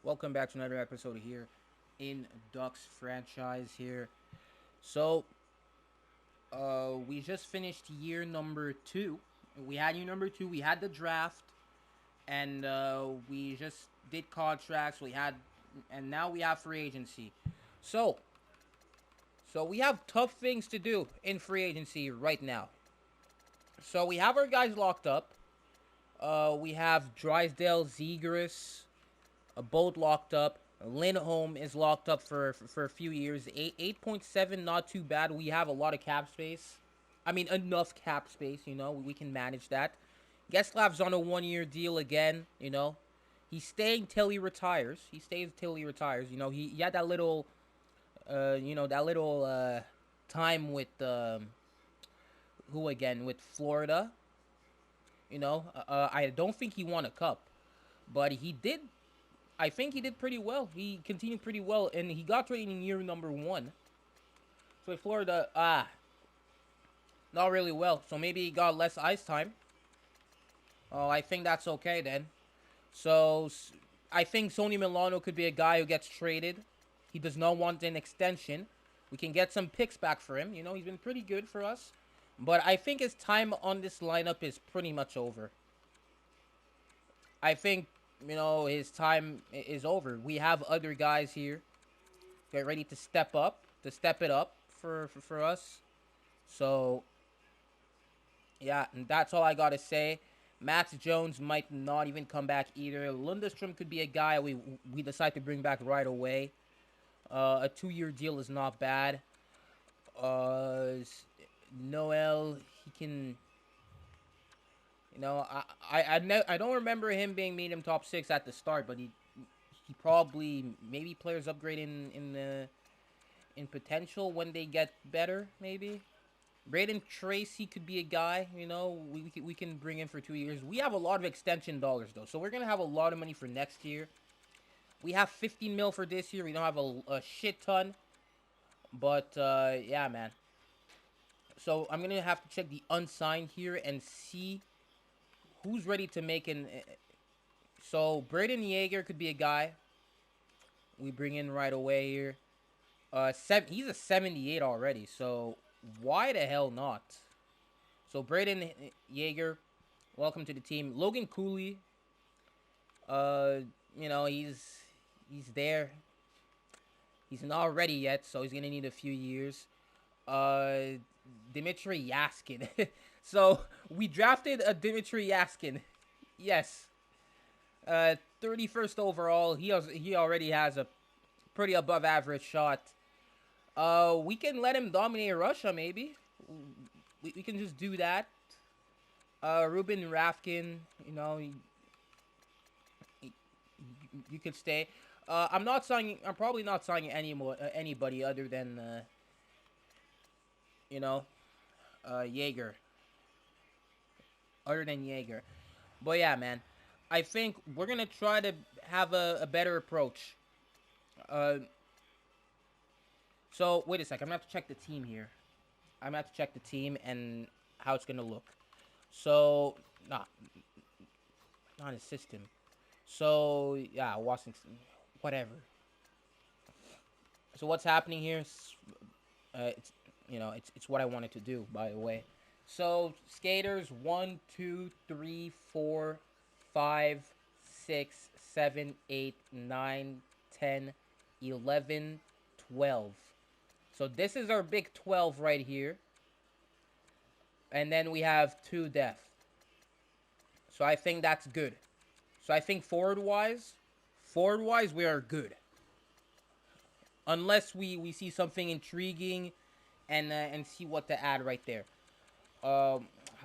Welcome back to another episode here in Ducks franchise here. So, we just finished year number 2. We had year number 2. We had the draft, and we just did contracts. And now we have free agency. So, so we have tough things to do in free agency right now. So we have our guys locked up. We have Drysdale, Zegras, both locked up. Lindholm is locked up for a few years. 8.7, not too bad. We have a lot of cap space. I mean, enough cap space, we can manage that. Geslav's on a 1-year deal again, He's staying till he retires. He stays till he retires. He had that little, time with, who again? With Florida. I don't think he won a cup, but he did. I think he did pretty well. He continued pretty well, and he got traded in year number 1. So with Florida, not really well. So maybe he got less ice time. Oh, I think that's okay then. So I think Sony Milano could be a guy who gets traded. He does not want an extension. We can get some picks back for him. He's been pretty good for us. But I think his time on this lineup is pretty much over. I think, his time is over. We have other guys here get ready to step it up for us. So, yeah, and that's all I got to say. Max Jones might not even come back either. Lundestrom could be a guy we decide to bring back right away. A 2-year deal is not bad. Noel, he can. I don't remember him being made him top 6 at the start, but he probably maybe players upgrade in potential when they get better. Maybe Braden Tracy could be a guy. We can bring in for 2 years. We have a lot of extension dollars though, so we're gonna have a lot of money for next year. We have 15 mil for this year. We don't have a shit ton, but yeah, man. So I'm gonna have to check the unsigned here and see who's ready to make an. So Braden Yeager could be a guy we bring in right away here. He's a 78 already, so why the hell not? So Braden Yeager, welcome to the team. Logan Cooley, he's there. He's not ready yet, so he's gonna need a few years. Dmitry Yaskin. So we drafted a Dmitry Yaskin. Yes. 31st overall. He already has a pretty above average shot. We can let him dominate Russia maybe. We can just do that. Ruben Rafkin, you could stay. I'm probably not signing anybody other than Yeager. Other than Yeager. But yeah, man. I think we're going to try to have a better approach. So, wait a sec. I'm going to have to check the team here. I'm going to have to check the team and how it's going to look. So, not a system. So, yeah, Washington. Whatever. So, what's happening here? It's what I wanted to do, by the way. So, skaters 1, 2, 3, 4, 5, 6, 7, 8, 9, 10, 11, 12. So, this is our big 12 right here. And then we have 2 depth. So, I think that's good. So, I think forward-wise, we are good. Unless we see something intriguing and see what to add right there. I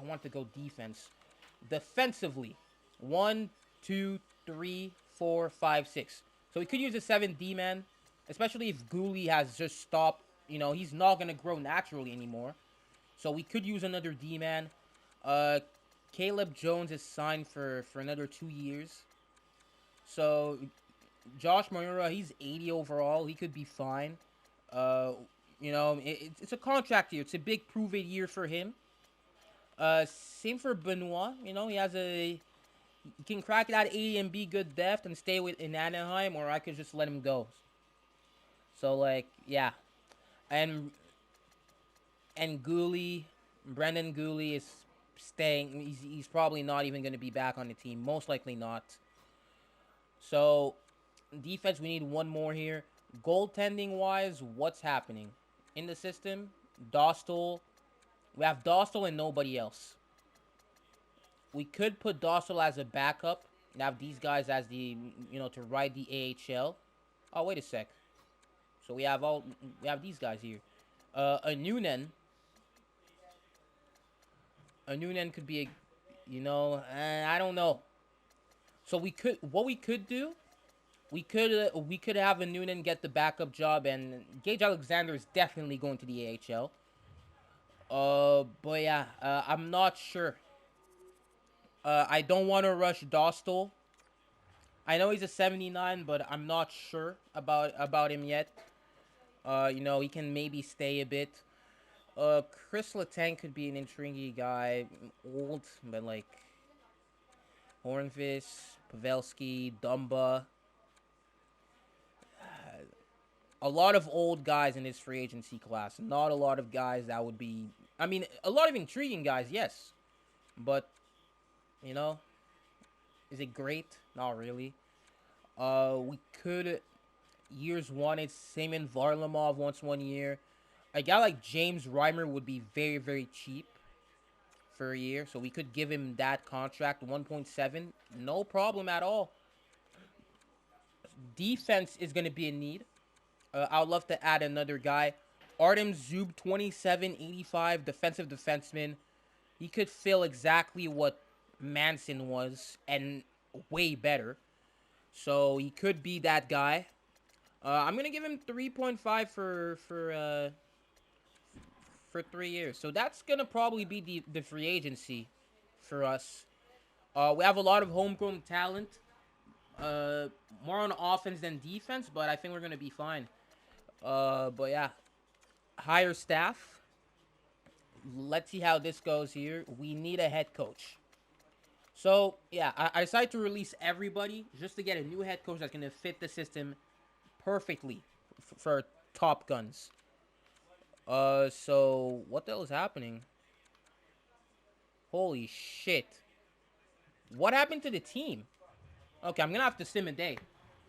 want to go defense. Defensively, 1, 2, 3, 4, 5, 6. So we could use a 7D man, especially if Gooley has just stopped. He's not gonna grow naturally anymore. So we could use another D man. Caleb Jones is signed for another 2 years. So Josh Moira, he's 80 overall. He could be fine. It's a contract year. It's a big prove-it year for him. Same for Benoit. He has a He can crack it at 80 and be good depth and stay with in Anaheim, or I could just let him go. So like, yeah, and Gooley, Brendan Gooley is staying. He's probably not even going to be back on the team. Most likely not. So defense, we need one more here. Goaltending wise, what's happening in the system? Dostal. We have Dostal and nobody else. We could put Dostal as a backup and have these guys as the to ride the AHL. Oh wait a sec. So we have these guys here. A Noonan. A Noonan could be I don't know. So what we could do, we could have a Noonan get the backup job, and Gage Alexander is definitely going to the AHL. But yeah, I'm not sure. I don't want to rush Dostal. I know he's a 79, but I'm not sure about him yet. He can maybe stay a bit. Chris Letang could be an intriguing guy. Old, but like Hornfist, Pavelski, Dumba. A lot of old guys in this free agency class. Not a lot of guys that would be... I mean, a lot of intriguing guys, yes. But, is it great? Not really. We could... Years one, it's Semyon Varlamov once 1 year. A guy like James Reimer would be very, very cheap for a year. So we could give him that contract, 1.7. No problem at all. Defense is going to be a need. I would love to add another guy. Artem Zub, 2785, defensive defenseman. He could fill exactly what Manson was and way better. So he could be that guy. I'm gonna give him 3.5 for 3 years. So that's gonna probably be the free agency for us. We have a lot of homegrown talent. More on offense than defense, but I think we're gonna be fine. But yeah, hire staff. Let's see how this goes here. We need a head coach. So yeah, I decided to release everybody just to get a new head coach that's gonna fit the system perfectly for Top Guns. So what the hell is happening? Holy shit! What happened to the team? Okay, I'm gonna have to sim a day.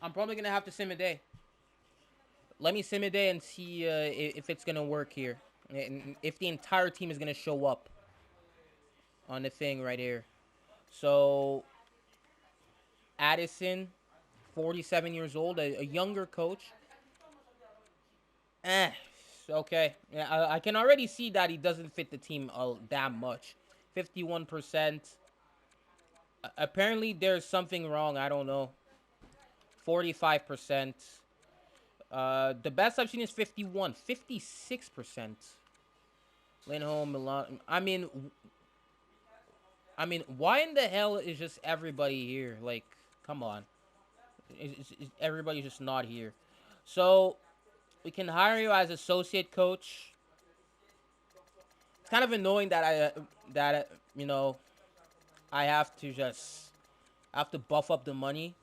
I'm probably gonna have to sim a day. Let me sim a day and see if it's gonna work here. And if the entire team is gonna show up on the thing right here. So Addison, 47 years old, a younger coach. Okay. Yeah, I can already see that he doesn't fit the team that much. 51%. Apparently there's something wrong. I don't know. 45%. The best I've seen is 51. 56%. Lindholm, Milan. I mean, why in the hell is just everybody here? Like, come on. Everybody's just not here. So, we can hire you as associate coach. It's kind of annoying that I have to buff up the money.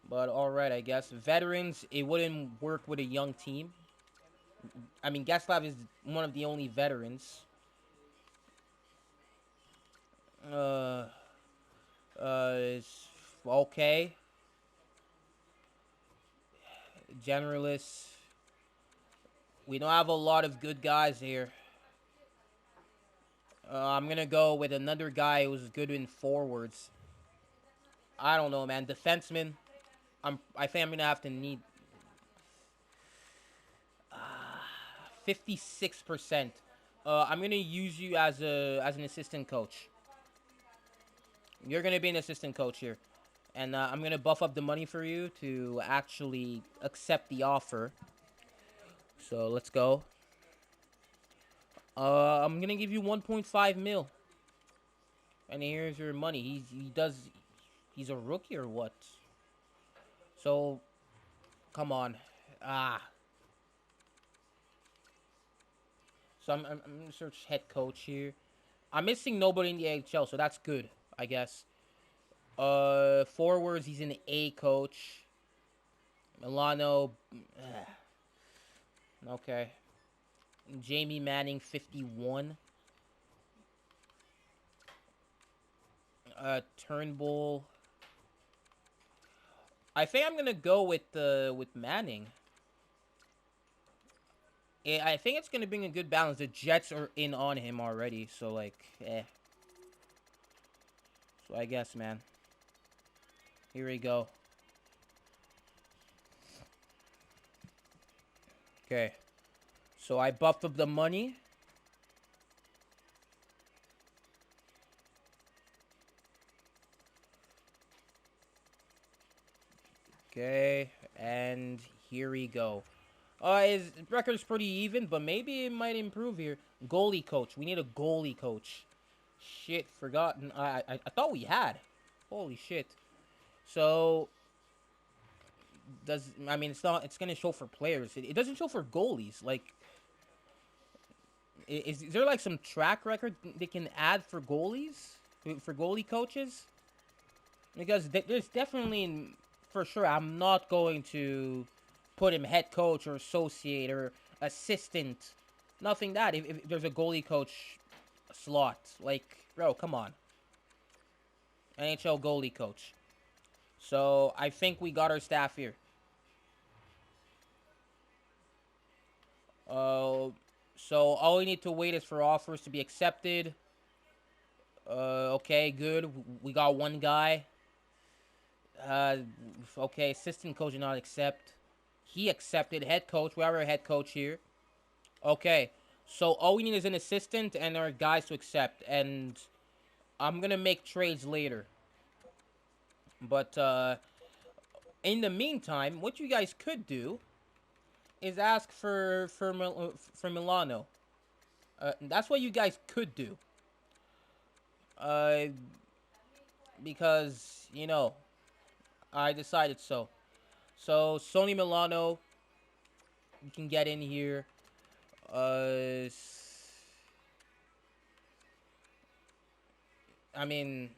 But alright, I guess. Veterans, it wouldn't work with a young team. I mean, Getzlav is one of the only veterans. It's okay. Generalists. We don't have a lot of good guys here. I'm gonna go with another guy who's good in forwards. I don't know, man. Defenseman. I think I'm gonna have to need 56%. I'm gonna use you as an assistant coach. You're gonna be an assistant coach here, and I'm gonna buff up the money for you to actually accept the offer. So let's go. I'm gonna give you 1.5 mil, and here's your money. He's a rookie or what? So, come on. So I'm gonna search head coach here. I'm missing nobody in the AHL, so that's good, I guess. Forwards, he's an A coach. Milano, okay. Jamie Manning, 51. Turnbull. I think I'm gonna go with Manning. I think it's gonna bring a good balance. The Jets are in on him already, so like, eh. So I guess, man. Here we go. Okay. So I buffed up the money. Okay, and here we go. His record's pretty even, but maybe it might improve here. Goalie coach. We need a goalie coach. Shit, forgotten. I thought we had. Holy shit. So I mean it's not, it's gonna show for players. It doesn't show for goalies. Like, is there like some track record they can add for goalies, for goalie coaches? Because there's definitely, for sure, I'm not going to put him head coach or associate or assistant. Nothing that. If there's a goalie coach slot, like, bro, come on. NHL goalie coach. So I think we got our staff here. So all we need to wait is for offers to be accepted. Okay, good. We got one guy. Okay, assistant coach did not accept. He accepted. Head coach. We have our head coach here. Okay, so all we need is an assistant and our guys to accept. And I'm gonna make trades later. But in the meantime, what you guys could do is ask for Milano. That's what you guys could do. Uh, because you know, I decided so. So Sony Milano, you can get in here. I mean,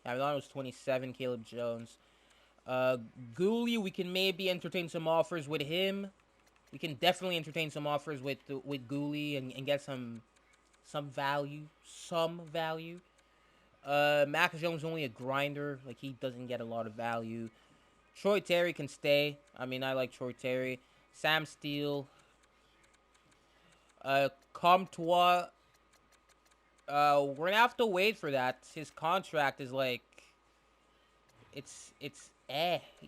Milano's 27. Caleb Jones. Gooley, we can maybe entertain some offers with him. We can definitely entertain some offers with Gooley and get some value. Some value. Mac Jones only a grinder. Like, he doesn't get a lot of value. Troy Terry can stay. I mean, I like Troy Terry. Sam Steele. Comtois. We're gonna have to wait for that. His contract is like, it's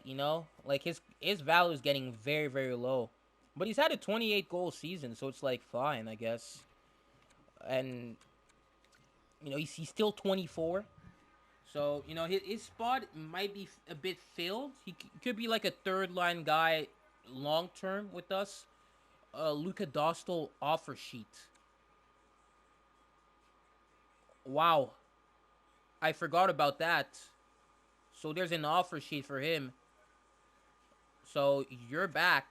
you know, like his value is getting very, very low. But he's had a 28 goal season, so it's like fine, I guess. And you know, he's still 24. So, you know, his spot might be a bit filled. He could be like a third line guy long term with us. Luka Dostal offer sheet. Wow. I forgot about that. So there's an offer sheet for him. So you're back.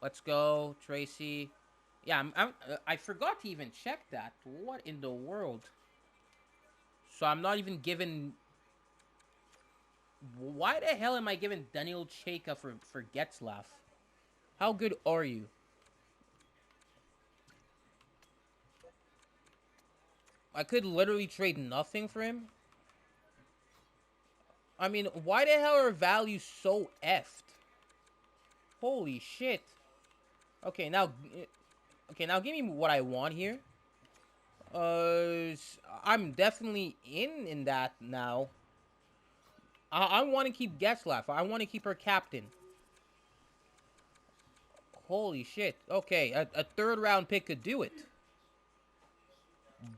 Let's go, Tracy. Yeah, I forgot to even check that. What in the world? So I'm not even given... Why the hell am I giving Daniel Chayka for Getzlaff? How good are you? I could literally trade nothing for him. I mean, why the hell are values so effed? Holy shit. Okay, now give me what I want here. I'm definitely in that now. I want to keep Getzlaff. I want to keep her captain. Holy shit. Okay, a third round pick could do it.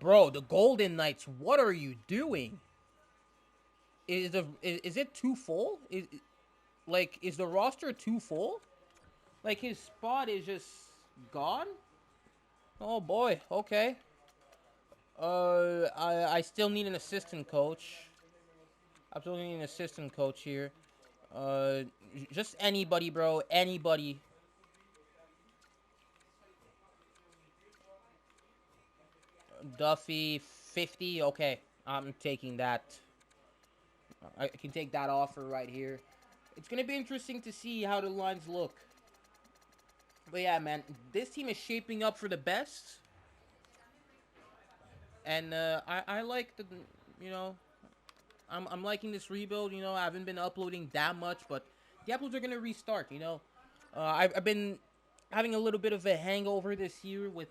Bro, the Golden Knights, what are you doing? Is it too full? Is the roster too full? Like, his spot is just gone? Oh boy, okay. I still need an assistant coach. I still need an assistant coach here. Just anybody, bro. Anybody. Duffy, 50. Okay. I'm taking that. I can take that offer right here. It's gonna be interesting to see how the lines look. But yeah, man, this team is shaping up for the best, and I like the, you know, I'm liking this rebuild. I haven't been uploading that much, but the uploads are gonna restart. I've been having a little bit of a hangover this year with.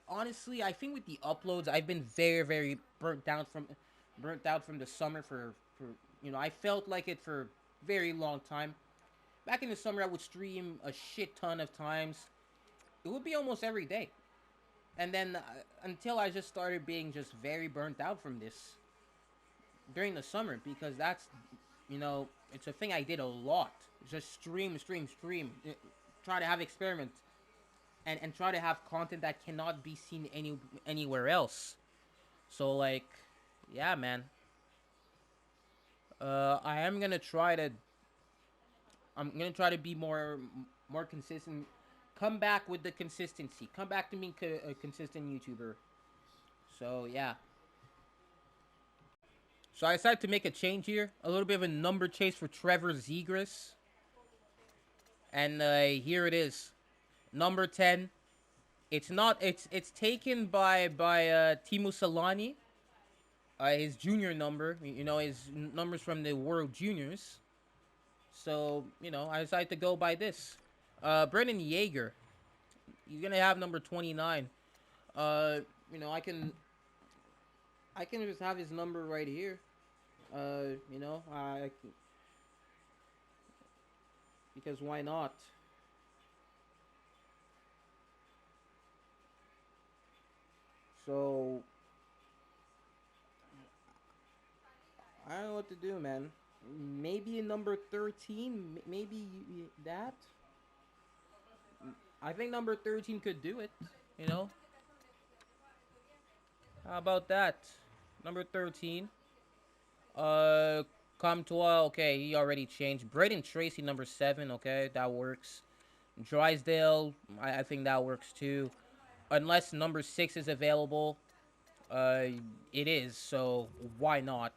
Honestly, I think with the uploads, I've been very, very burnt out from the summer for I felt like it for a very long time. Back in the summer, I would stream a shit ton of times. It would be almost every day, and then until I just started being just very burnt out from this during the summer, because that's it's a thing I did a lot. Just stream, try to have experiments, and try to have content that cannot be seen anywhere else. So like, yeah, man. I am gonna try to. I'm gonna try to be more consistent. Come back with the consistency. Come back to me a consistent YouTuber. So yeah. So I decided to make a change here. A little bit of a number chase for Trevor Zegras. And here it is. Number 10. It's not. It's taken by Timu Solani. His junior number. His numbers from the World Juniors. So I decided to go by this. Brendan Yeager. You're gonna have number 29. Uh, I can just have his number right here. I because why not? So I don't know what to do, man. Maybe a number 13. Maybe that. I think number 13 could do it. You know. How about that? Number 13. Uh, Comtois. Okay, he already changed. Braden Tracy, number 7. Okay, that works. Drysdale. I think that works too. Unless number 6 is available. Uh, it is. So why not?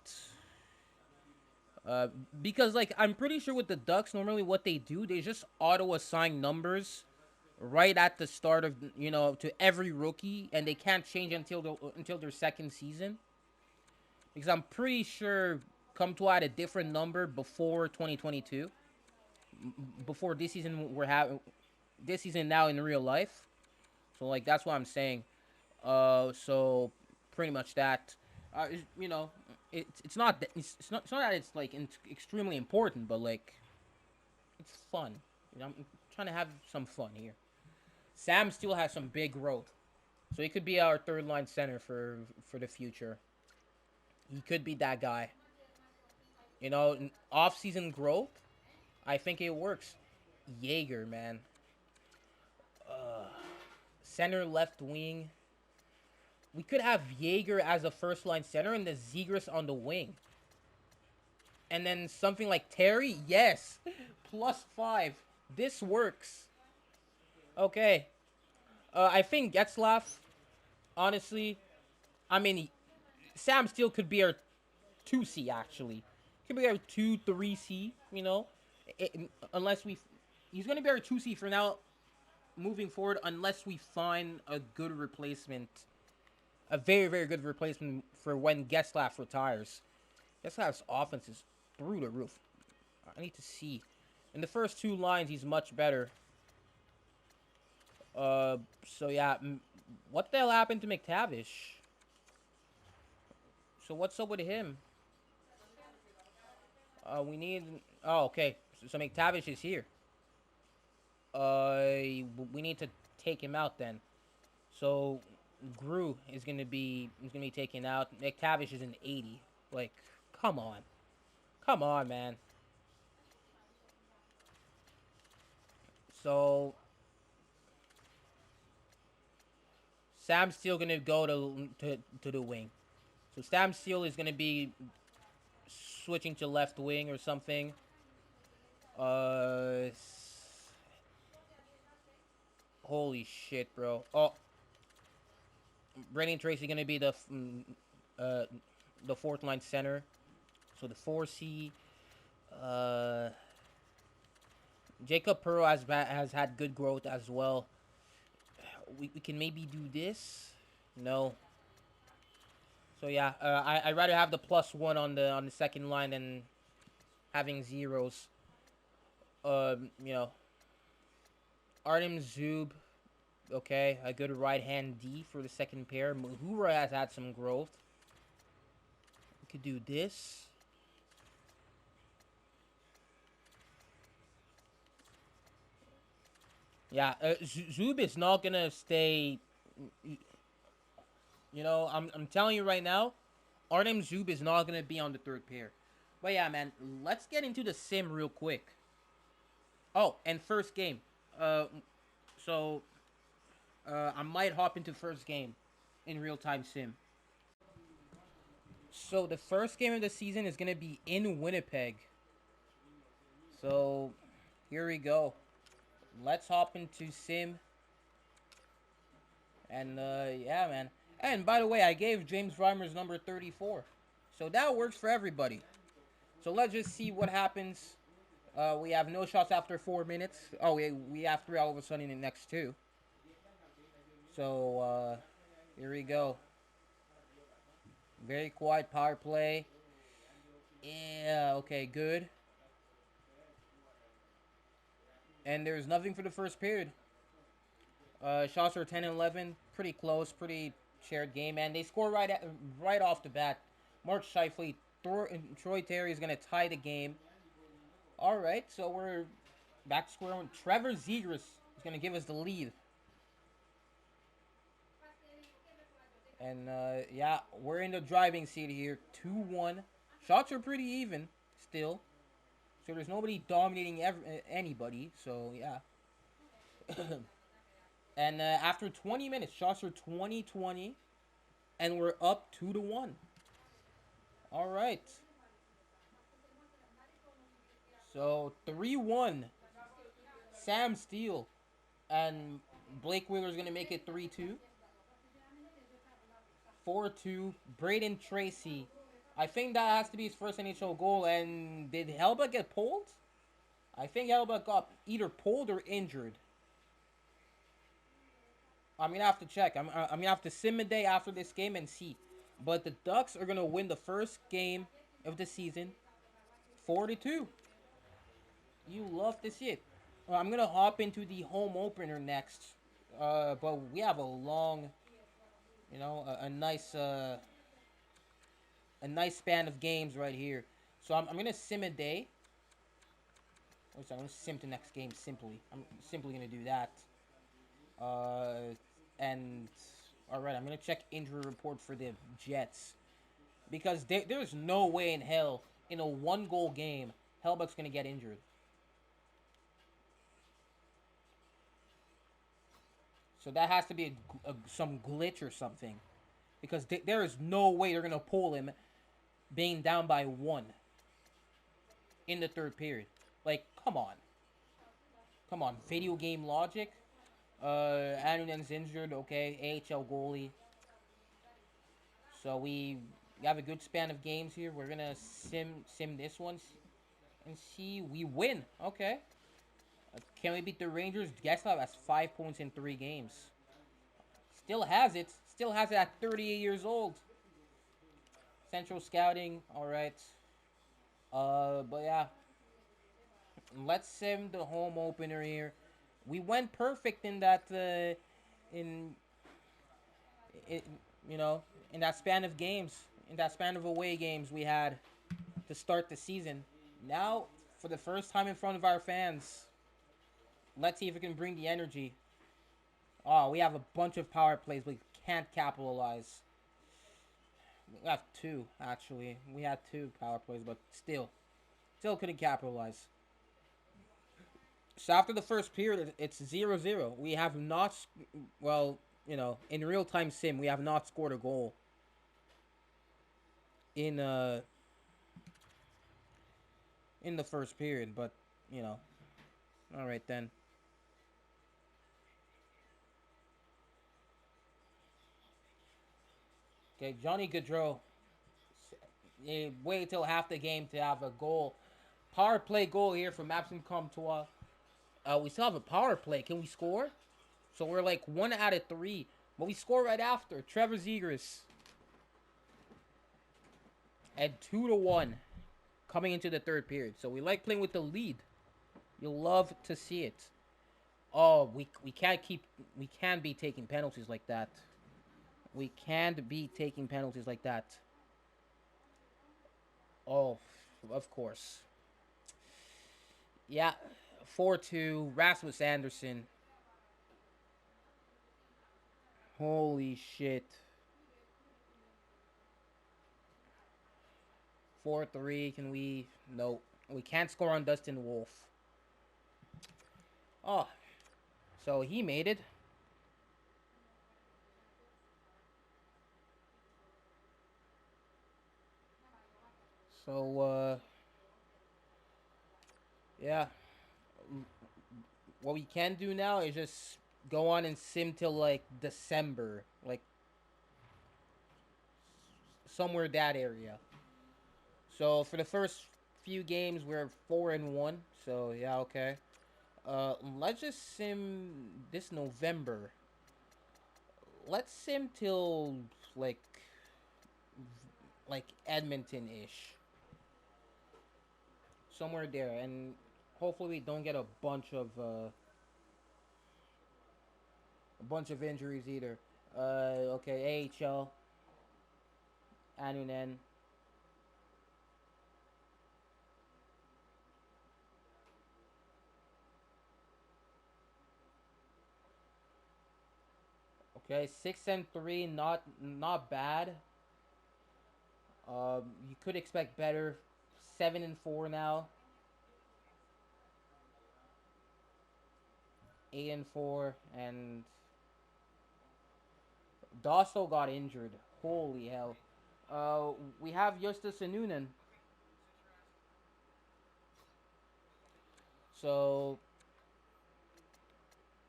Uh, because like I'm pretty sure with the Ducks, normally what they do, they just auto assign numbers right at the start of to every rookie, and they can't change until their second season. Because I'm pretty sure Comtois had a different number before 2022, before this season we're having this season now in real life. So like that's what I'm saying. So pretty much that. You know, it's not it's not that it's like extremely important, but like it's fun. I'm trying to have some fun here. Sam still has some big growth, so he could be our third line center for the future. He could be that guy. Off season growth. I think it works. Jaeger, man. Center left wing. We could have Jaeger as a first line center and the Zegras on the wing. And then something like Terry, yes. +5. This works. Okay. I think Getzlaff, honestly, I mean, Sam Steele could be our 2C, actually. Could be our 2-3C, unless we... He's going to be our 2C for now, moving forward, unless we find a good replacement. A very, very good replacement for when Getzlaff retires. Getzlaff's offense is through the roof. I need to see. In the first 2 lines, he's much better. So yeah, what the hell happened to McTavish? So what's up with him? We need... Oh, okay. So McTavish is here. We need to take him out then. So Gru is gonna be taken out. McTavish is an 80. Like, come on, man. So Sam's still gonna go to the wing. So Sam Steele is gonna be switching to left wing or something. Uh, Holy shit, bro. Oh, Brendan Tracy gonna be the uh, the fourth line center. So the 4C, uh, Jacob Pearl has had good growth as well. We can maybe do this. No. So yeah, I'd rather have the +1 on the second line than having zeros. You know, Artem Zub, okay, a good right hand D for the second pair. Mahura has had some growth. We could do this. Yeah, Zub is not gonna stay. You know, I'm telling you right now, Artem Zub is not gonna be on the third pair. But yeah, man, let's get into the sim real quick. Oh, and first game. Uh, so I might hop into first game in real time sim. So the first game of the season is gonna be in Winnipeg. So here we go. Let's hop into sim. And yeah, man. And by the way, I gave James Reimer's number 34. So that works for everybody. So let's just see what happens. We have no shots after 4 minutes. Oh, we have 3 all of a sudden in the next 2. So here we go. Very quiet power play. Yeah, okay, good. And there's nothing for the first period. Shots are 10 and 11. Pretty close, pretty shared game. And they score right off the bat. Mark Scheifele, Troy Terry is going to tie the game. All right, so we're back to square one. Trevor Zegras is going to give us the lead. And yeah, we're in the driving seat here. 2-1. Shots are pretty even still. So there's nobody dominating anybody. So yeah. And after 20 minutes, shots are 20-20. And we're up 2-1. All right. So 3-1. Sam Steele. And Blake Wheeler's going to make it 3-2. 4-2. Braden Tracy. I think that has to be his first NHL goal. And did Helba get pulled? I think Helba got either pulled or injured. I'm going to have to check. I'm going to have to sim a day after this game and see. But the Ducks are going to win the first game of the season 4-2. You love to see it. I'm going to hop into the home opener next. But we have a long, you know, a nice span of games right here. So I'm going to sim a day. I'm going to sim to next game simply. I'm simply going to do that. And alright, I'm going to check injury report for the Jets. Because there's no way in hell, in a 1-goal game, Hellbuck's going to get injured. So that has to be some glitch or something. Because there is no way they're going to pull him being down by 1 in the third period. Like, come on. Come on, video game logic. Anunen's injured, okay. AHL goalie. So we have a good span of games here. We're gonna sim this one and see. We win. Okay. Can we beat the Rangers? Getzlav has 5 points in 3 games. Still has it. Still has it at 38 years old. Central scouting. All right. But yeah. Let's sim the home opener here. We went perfect in that. In you know, in that span of games, in that span of away games we had to start the season. Now, for the first time in front of our fans, let's see if we can bring the energy. Oh, we have a bunch of power plays we can't capitalize. We have 2, actually. We had 2 power plays, but still couldn't capitalize. So after the first period, it's 0-0. We have not, well, you know, in real-time sim, we have not scored a goal in the first period, but, you know, all right then. Okay, Johnny Gaudreau. Wait till half the game to have a goal. Power play goal here from Maxim Comtois. We still have a power play. Can we score? So we're like 1 out of 3. But we score right after. Trevor Zegras. At 2-1. Coming into the third period. So we like playing with the lead. You'll love to see it. Oh, we can't be taking penalties like that. We can't be taking penalties like that. Oh, of course. Yeah, 4-2. Rasmus Anderson. Holy shit. 4-3. Can we? No, we can't score on Dustin Wolf. Oh, so he made it. So yeah. What we can do now is just go on and sim till like December, like somewhere that area. So for the first few games, we're 4-1. So yeah, okay. Let's just sim this November. Let's sim till like Edmonton ish, somewhere there, and hopefully we don't get a bunch of injuries either. Okay, AHL, Anunen. Okay, 6-3, not bad. You could expect better. 7-4 now. 8-4, and Dosso got injured. Holy hell. We have Justus Anunen. So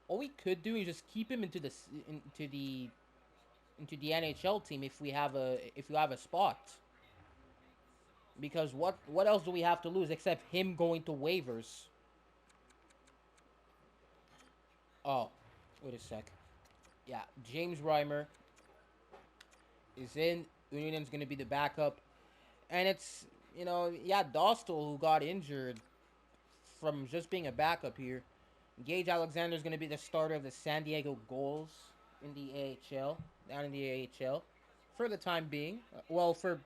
all we could do is just keep him into the NHL team if we have a spot. Because what else do we have to lose except him going to waivers? Oh, wait a sec. Yeah, James Reimer is in. Union's going to be the backup. And it's, yeah, Dostal who got injured from just being a backup here. Gage Alexander is going to be the starter of the San Diego Gulls in the AHL, down in the AHL, for the time being. Well, for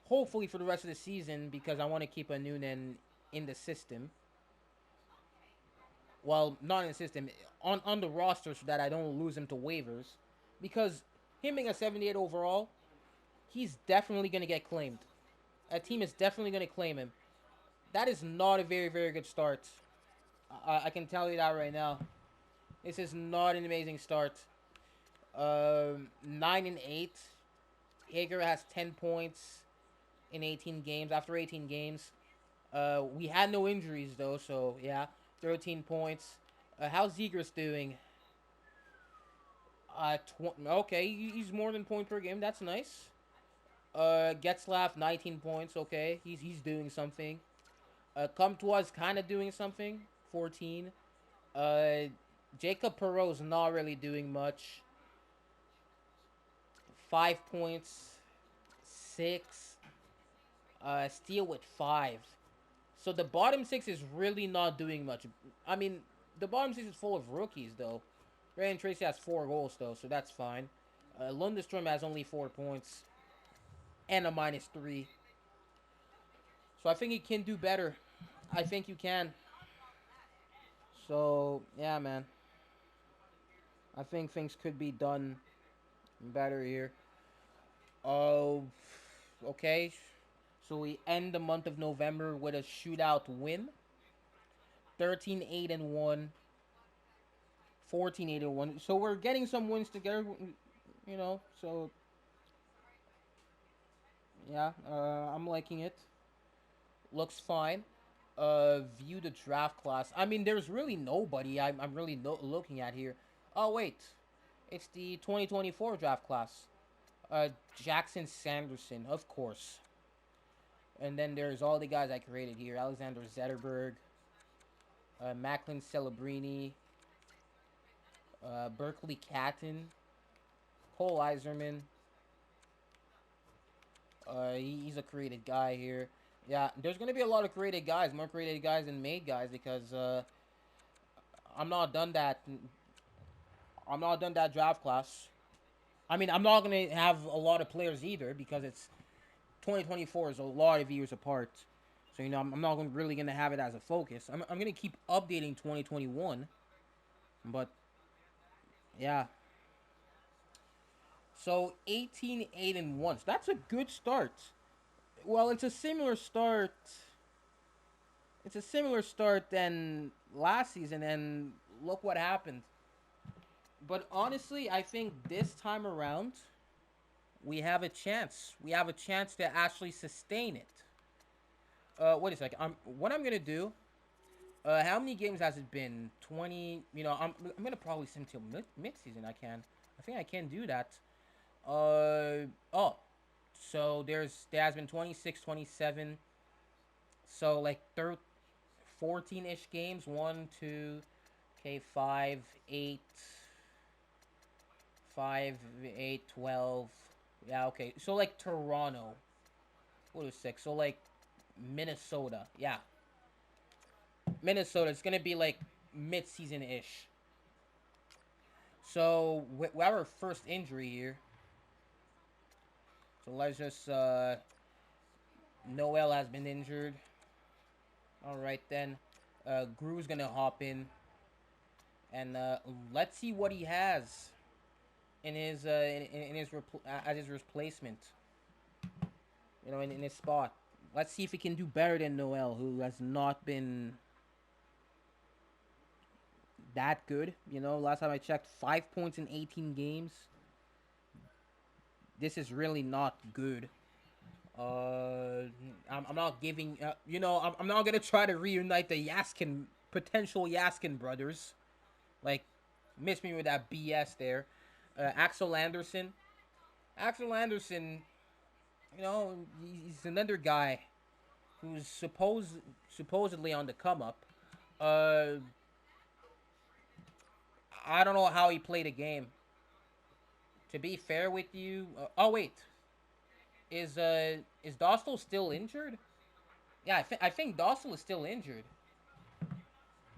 hopefully for the rest of the season because I want to keep a Noonan in the system. Well, not in the system, on the roster so that I don't lose him to waivers. Because him being a 78 overall, he's definitely going to get claimed. A team is definitely going to claim him. That is not a very, very good start. I can tell you that right now. This is not an amazing start. 9-8. Hager has 10 points in 18 games. After 18 games, we had no injuries though, so yeah, 13 points. How's Zegras doing? Okay, he's more than point per game. That's nice. Getzlaff 19 points. Okay, he's doing something. Comtois kind of doing something. 14. Uh, Jacob Perreault's not really doing much. 5 points. 6. Steele with 5. So the bottom 6 is really not doing much. I mean, the bottom 6 is full of rookies though. Ryan Tracy has 4 goals though, so that's fine. Lundestrom has only 4 points and a -3. So I think he can do better. I think you can. So yeah, man. I think things could be done better here. Oh, okay. So we end the month of November with a shootout win. 13-8-1. 14-8-1. So we're getting some wins together, So yeah, I'm liking it. Looks fine. View the draft class. I mean, there's really nobody I'm really looking at here. Oh wait, it's the 2024 draft class. Jackson Sanderson, of course. And then there's all the guys I created here: Alexander Zetterberg, Macklin Celebrini, Berkeley Catton, Cole Iserman. He's a created guy here. Yeah, there's gonna be a lot of created guys, more created guys than made guys, because I'm not done that. I'm not done that draft class. I mean, I'm not gonna have a lot of players either, because it's 2024 is a lot of years apart. So I'm not really gonna have it as a focus. I'm gonna keep updating 2021, but yeah. So 18-8-1. So that's a good start. Well, it's a similar start. It's a similar start than last season, and look what happened. But honestly, I think this time around, we have a chance. We have a chance to actually sustain it. Wait a second. What I'm gonna do. How many games has it been? 20. I'm gonna probably send till mid season. I think I can do that. Oh. So there has been 26, 27. So like 14-ish games. 1, 2, okay, 5, 8, 5, 8, 12. Yeah, okay. So like Toronto. What was 6? So like Minnesota. Yeah. Minnesota. It's gonna be like mid-season ish. So we have our first injury here. So let's just Noel has been injured. All right then. Gru's gonna hop in, and let's see what he has in his as his replacement. In his spot. Let's see if he can do better than Noel, who has not been that good. Last time I checked, 5 points in 18 games. This is really not good. I'm not giving. I'm not gonna try to reunite the potential Yaskin brothers. Like, miss me with that BS there. Axel Anderson. Axel Anderson. He's another guy who's supposedly on the come up. Uh, I don't know how he played a game. To be fair with you, oh wait, is Dostal still injured? Yeah, I think Dostal is still injured.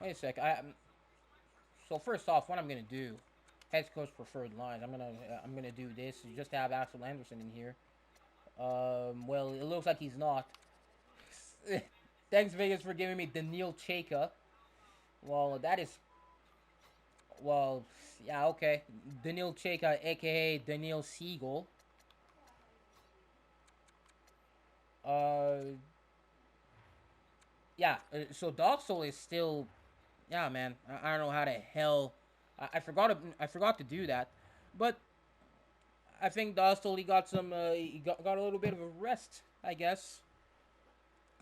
Wait a sec. So first off, what I'm gonna do, head coach preferred lines. I'm gonna do this just to have Axel Anderson in here. Well, it looks like he's not. Thanks Vegas for giving me Daniil Cheka. Well, that is. Well, yeah, okay. Daniil Cheka, aka Daniil Siegel. Uh, yeah. So Doxel is still. Yeah, man. I don't know how the hell. I forgot. I forgot to do that, but I think Dostal, he got some. He got a little bit of a rest, I guess.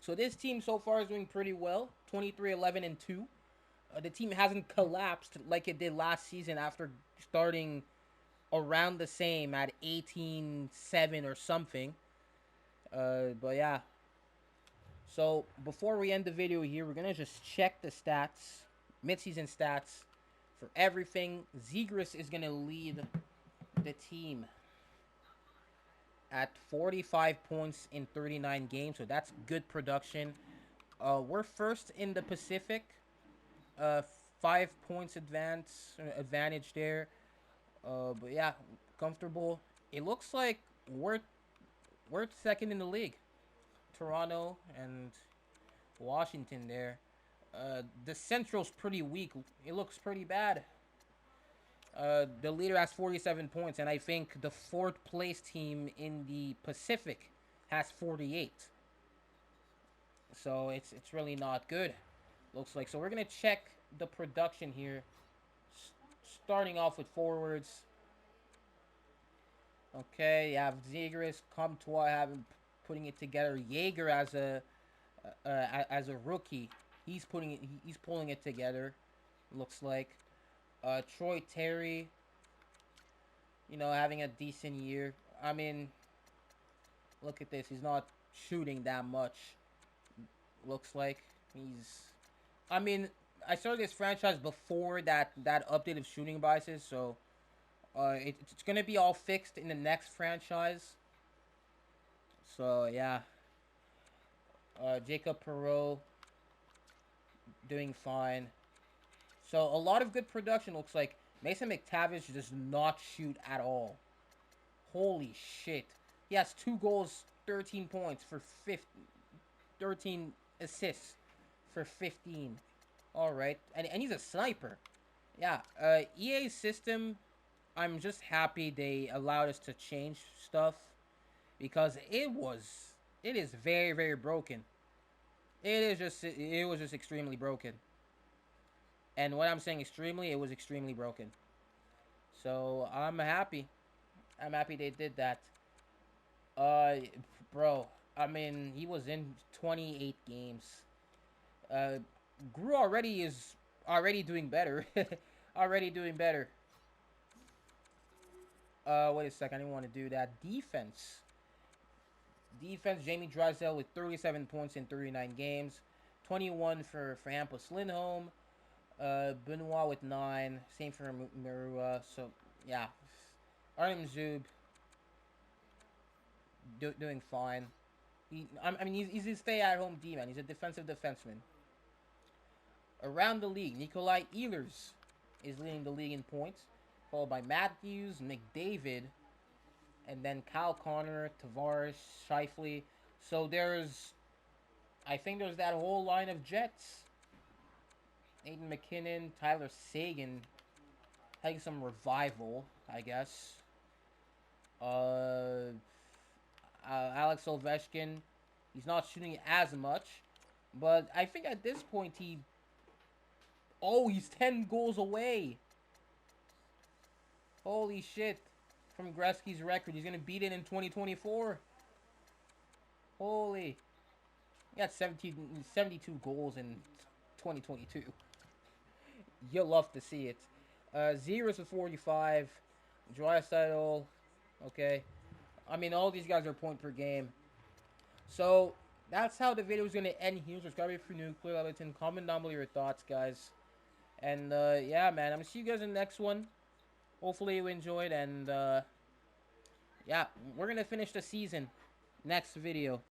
So this team so far is doing pretty well. 23-11-2. The team hasn't collapsed like it did last season after starting around the same at 18-7 or something. But yeah. So before we end the video here, we're gonna just check the stats, midseason stats for everything. Zegras is gonna lead the team at 45 points in 39 games, so that's good production. We're first in the Pacific. 5 points advantage there. But yeah, comfortable. It looks like we're second in the league. Toronto and Washington there. The Central's pretty weak. It looks pretty bad. The leader has 47 points, and I think the fourth place team in the Pacific has 48. So it's really not good. Looks like. So we're gonna check the production here. Starting off with forwards. Okay, you have Zegras, Comtois having putting it together. Jaeger as a rookie, he's pulling it together. Looks like. Troy Terry, having a decent year. I mean, look at this. He's not shooting that much. Looks like he's. I mean, I started this franchise before that update of shooting biases, so it's gonna be all fixed in the next franchise. So yeah, Jacob Perreault doing fine. So a lot of good production. Looks like Mason McTavish does not shoot at all. Holy shit! He has 2 goals, 13 points for 13 assists for 15. All right, and he's a sniper. Yeah, EA's system. I'm just happy they allowed us to change stuff because it is very very broken. It was just extremely broken. And when I'm saying extremely, it was extremely broken. So I'm happy. I'm happy they did that. Uh, bro. I mean, he was in 28 games. Uh, Gru already is already doing better. Already doing better. Wait a second. I didn't want to do that. Defense. Defense. Jamie Drysdale with 37 points in 39 games. 21 for Hampus Lindholm. Benoit with 9. Same for Marua. So, yeah. Artem Zub doing fine. I mean, he's a stay-at-home D-man. He's a defensive defenseman. Around the league, Nikolai Ehlers is leading the league in points, followed by Matthews, McDavid, and then Kyle Connor, Tavares, Scheifele. So I think there's that whole line of Jets. Nathan McKinnon, Tyler Seguin, having some revival, I guess. Alex Ovechkin, he's not shooting as much, but I think at this point he's 10 goals away. Holy shit. From Gretzky's record. He's going to beat it in 2024. Holy. He got 72 goals in 2022. You'll love to see it. Zeros with 45. Drysdale. Okay. I mean, all these guys are point per game. So, that's how the video is going to end here. Subscribe if you're new. Clear Everton. Comment down below your thoughts, guys. And, yeah, man. I'm going to see you guys in the next one. Hopefully you enjoyed. And, yeah, we're going to finish the season next video.